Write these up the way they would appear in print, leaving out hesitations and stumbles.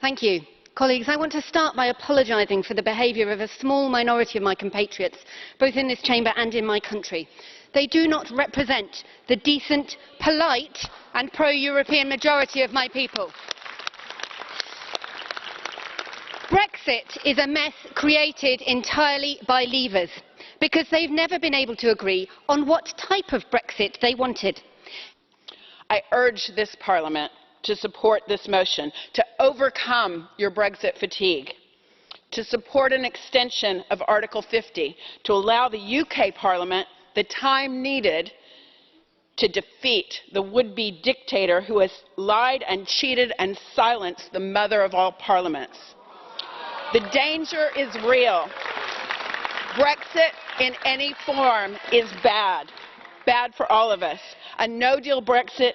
Thank you. Colleagues, I want to start by apologising for the behaviour of a small minority of my compatriots, both in this chamber and in my country. They do not represent the decent, polite and pro-European majority of my people. Brexit is a mess created entirely by leavers, because they've never been able to agree on what type of Brexit they wanted. I urge this Parliament to support this motion, to overcome your Brexit fatigue, to support an extension of Article 50, to allow the UK Parliament the time needed to defeat the would-be dictator who has lied and cheated and silenced the mother of all parliaments. The danger is real. Brexit in any form is bad for all of us. A no-deal Brexit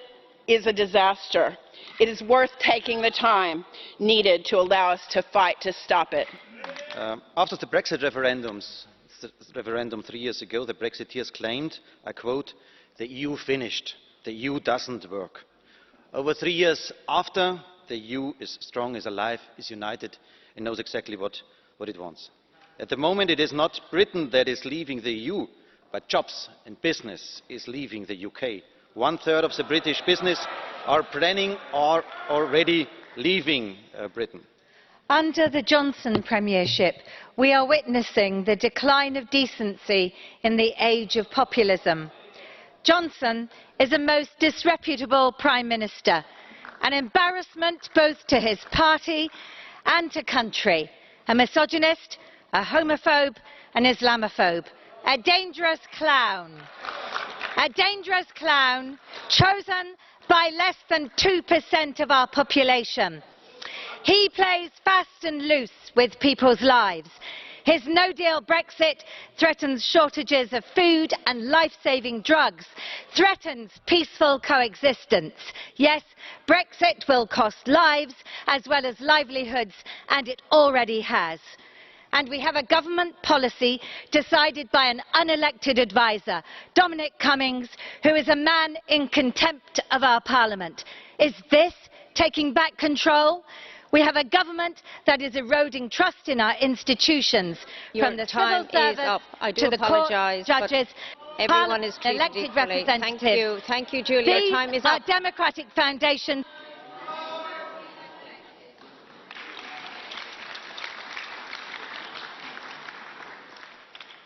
is a disaster. It is worth taking the time needed to allow us to fight to stop it. After the Brexit referendum 3 years ago, the Brexiteers claimed, I quote, "The EU finished. The EU doesn't work." Over 3 years after, the EU is strong, is alive, is united, and knows exactly what it wants. At the moment, it is not Britain that is leaving the EU, but jobs and business is leaving the UK. 1/3 of the British business are planning or already leaving Britain. Under the Johnson premiership, we are witnessing the decline of decency in the age of populism. Johnson is a most disreputable Prime Minister, an embarrassment both to his party and to country, a misogynist, a homophobe, an Islamophobe, a dangerous clown chosen by less than 2% of our population. He plays fast and loose with people's lives. His no-deal Brexit threatens shortages of food and life-saving drugs, threatens peaceful coexistence. Yes, Brexit will cost lives as well as livelihoods, and it already has. And we have a government policy decided by an unelected adviser, Dominic Cummings, who is a man in contempt of our Parliament. Is this taking back control? We have a government that is eroding trust in our institutions, from the civil service to the court, judges, everyone is treated elected equally. representatives. Thank you, Julia. These Time is are up. democratic foundations.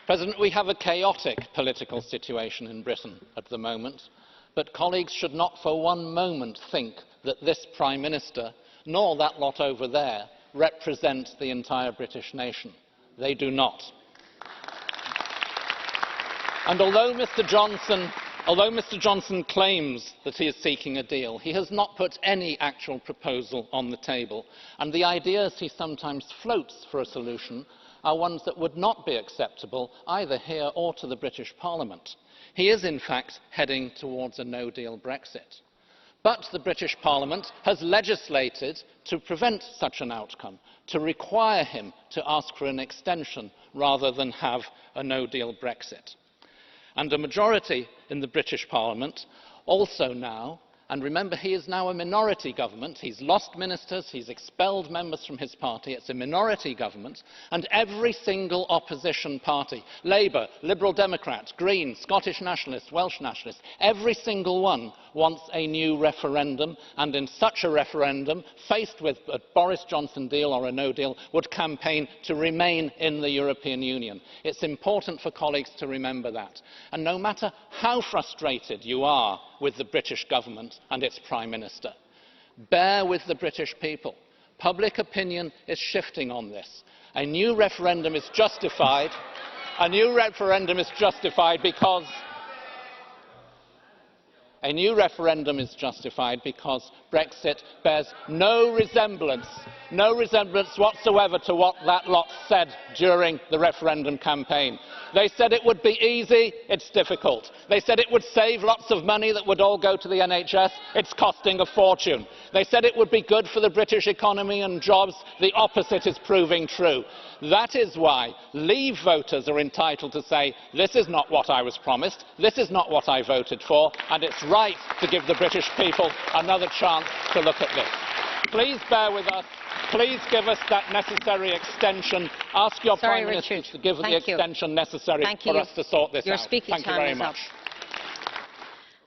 President, we have a chaotic political situation in Britain at the moment, but colleagues should not for one moment think that this Prime Minister, nor that lot over there, represent the entire British nation. They do not. And although Mr Johnson claims that he is seeking a deal, he has not put any actual proposal on the table, and the ideas he sometimes floats for a solution are ones that would not be acceptable either here or to the British Parliament. He is, in fact, heading towards a no-deal Brexit. But the British Parliament has legislated to prevent such an outcome, to require him to ask for an extension rather than have a no-deal Brexit. And a majority in the British Parliament also now, and remember he is now a minority government, he's lost ministers, he's expelled members from his party, it's a minority government, and every single opposition party, Labour, Liberal Democrats, Greens, Scottish Nationalists, Welsh Nationalists, every single one wants a new referendum, and in such a referendum, faced with a Boris Johnson deal or a no deal, would campaign to remain in the European Union. It's important for colleagues to remember that. And no matter how frustrated you are with the British government and its Prime Minister, bear with the British people. Public opinion is shifting on this. A new referendum is justified. A new referendum is justified because Brexit bears no resemblance whatsoever to what that lot said during the referendum campaign. They said it would be easy, it's difficult. They said it would save lots of money that would all go to the NHS, it's costing a fortune. They said it would be good for the British economy and jobs, the opposite is proving true. That is why Leave voters are entitled to say, this is not what I was promised, this is not what I voted for, and it's right to give the British people another chance to look at this. Please bear with us Please give us that necessary extension. Ask your Prime Minister to give the extension necessary for us to sort this out. Thank you very much.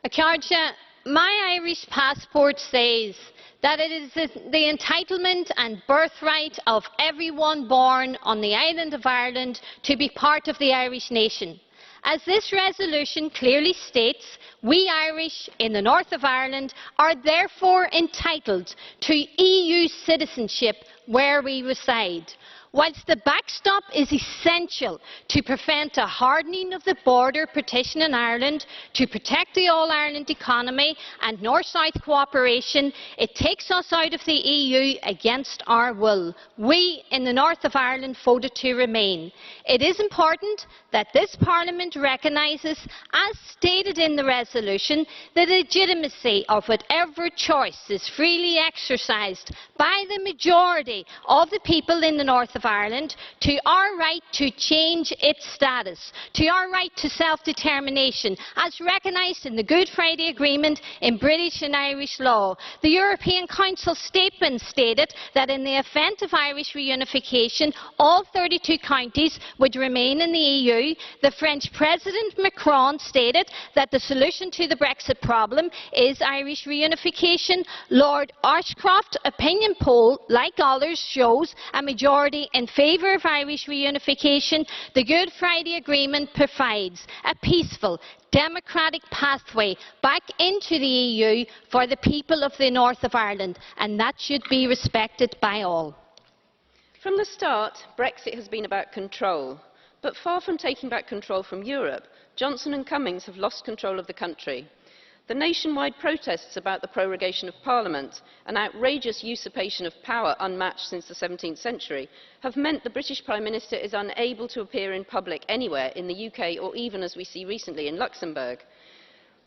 Acharja, my Irish passport says that it is the entitlement and birthright of everyone born on the island of Ireland to be part of the Irish nation. As this resolution clearly states, we Irish in the north of Ireland are therefore entitled to EU citizenship where we reside. Whilst the backstop is essential to prevent a hardening of the border partition in Ireland, to protect the all-Ireland economy and North-South cooperation, it takes us out of the EU against our will. We in the north of Ireland voted to remain. It is important that this Parliament recognises, as stated in the resolution, the legitimacy of whatever choice is freely exercised by the majority of the people in the north of Ireland, to our right to change its status, to our right to self-determination, as recognised in the Good Friday Agreement in British and Irish law. The European Council statement stated that in the event of Irish reunification, all 32 counties would remain in the EU. The French President Macron stated that the solution to the Brexit problem is Irish reunification. Lord Ashcroft's opinion poll, like others, shows a majority in favour of Irish reunification. The Good Friday Agreement provides a peaceful, democratic pathway back into the EU for the people of the north of Ireland, and that should be respected by all. From the start, Brexit has been about control. But far from taking back control from Europe, Johnson and Cummings have lost control of the country. The nationwide protests about the prorogation of Parliament, an outrageous usurpation of power unmatched since the 17th century, have meant the British Prime Minister is unable to appear in public anywhere in the UK or even, as we see recently, in Luxembourg.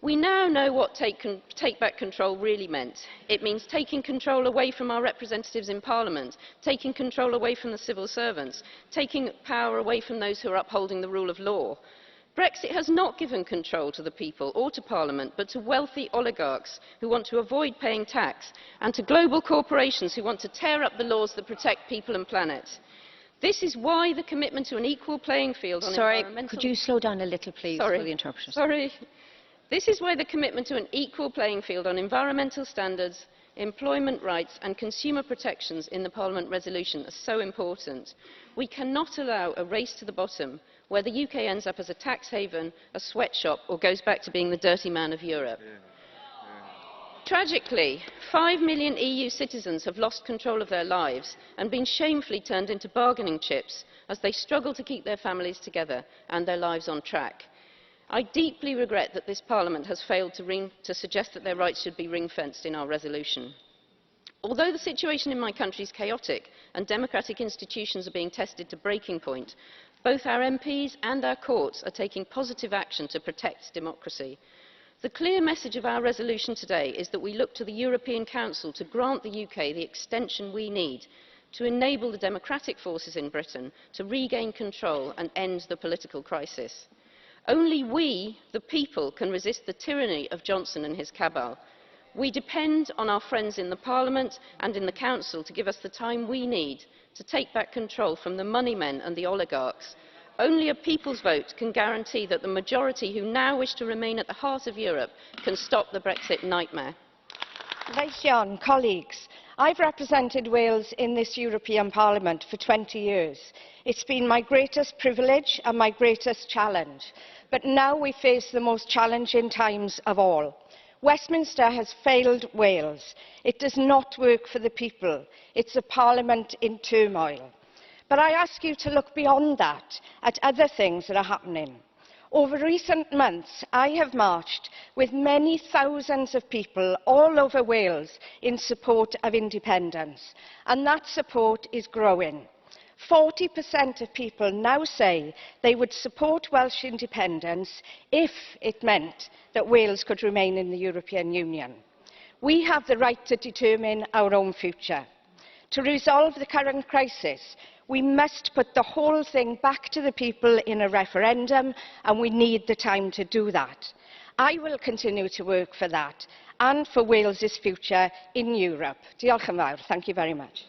We now know what take back control really meant. It means taking control away from our representatives in Parliament, taking control away from the civil servants, taking power away from those who are upholding the rule of law. Brexit has not given control to the people or to Parliament, but to wealthy oligarchs who want to avoid paying tax, and to global corporations who want to tear up the laws that protect people and planet. This is why the commitment to an equal playing field on environmental... Could you slow down a little, please, for the interpreters? This is why the commitment to an equal playing field on environmental standards, employment rights and consumer protections in the Parliament resolution are so important. We cannot allow a race to the bottom where the UK ends up as a tax haven, a sweatshop, or goes back to being the dirty man of Europe. Tragically, 5 million EU citizens have lost control of their lives and been shamefully turned into bargaining chips as they struggle to keep their families together and their lives on track. I deeply regret that this Parliament has failed to suggest that their rights should be ring-fenced in our resolution. Although the situation in my country is chaotic and democratic institutions are being tested to breaking point, both our MPs and our courts are taking positive action to protect democracy. The clear message of our resolution today is that we look to the European Council to grant the UK the extension we need to enable the democratic forces in Britain to regain control and end the political crisis. Only we, the people, can resist the tyranny of Johnson and his cabal. We depend on our friends in the Parliament and in the Council to give us the time we need to take back control from the money men and the oligarchs. Only a people's vote can guarantee that the majority who now wish to remain at the heart of Europe can stop the Brexit nightmare. Leithion, colleagues, I've represented Wales in this European Parliament for 20 years. It's been my greatest privilege and my greatest challenge. But now we face the most challenging times of all. Westminster has failed Wales. It does not work for the people. It's a Parliament in turmoil. But I ask you to look beyond that at other things that are happening. Over recent months, I have marched with many thousands of people all over Wales in support of independence, and that support is growing. 40% of people now say they would support Welsh independence if it meant that Wales could remain in the European Union. We have the right to determine our own future. To resolve the current crisis, we must put the whole thing back to the people in a referendum, and we need the time to do that. I will continue to work for that and for Wales's future in Europe. Diolch yn fawr. Thank you very much.